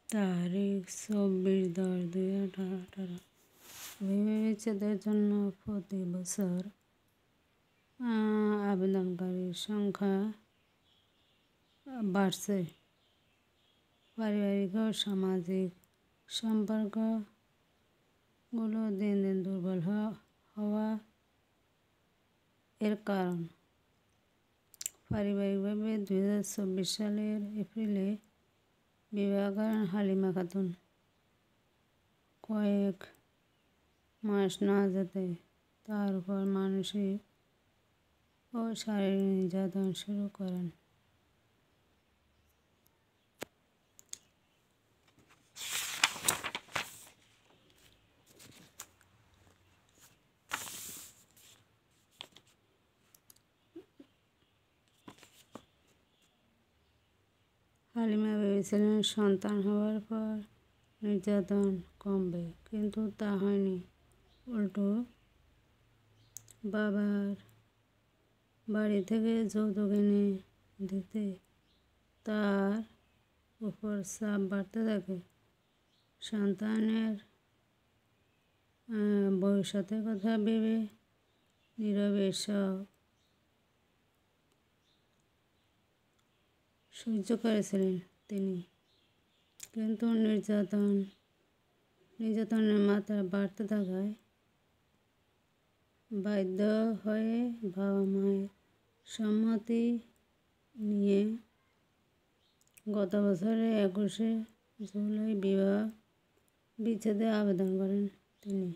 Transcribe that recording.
তারিখ 24/10/2018। বিচ্ছেদের জন্য প্রতি বছর আবেদনকারীর সংখ্যা বাড়ছে। পারিবারিক ও সামাজিক সম্পর্কগুলো দিন দিন দুর্বল হওয়া এর কারণ। পারিবারিকভাবে 2024 সালের এপ্রিলে বিবাহ করেন হালিমা খাতুন। কয়েক মাস না যেতে তার উপর মানসিক ও শারীরিক নির্যাতন শুরু করেন। হালিমা ভেবেছিলেন সন্তান হওয়ার পর নির্যাতন কমবে, কিন্তু তা হয়নি। উল্টো বাবার বাড়ি থেকে যৌতুক এনে দিতে তার উপর চাপ বাড়তে থাকে। সন্তানের ভবিষ্যতের কথা ভেবে নীরবে সব সহ্য করেছিলেন তিনি, কিন্তু নির্যাতনের মাত্রা বাড়তে থাকায় বাধ্য হয়ে বাবা মায়ের সম্মতি নিয়ে গত বছরের 21শে জুলাই বিচ্ছেদের আবেদন করেন তিনি।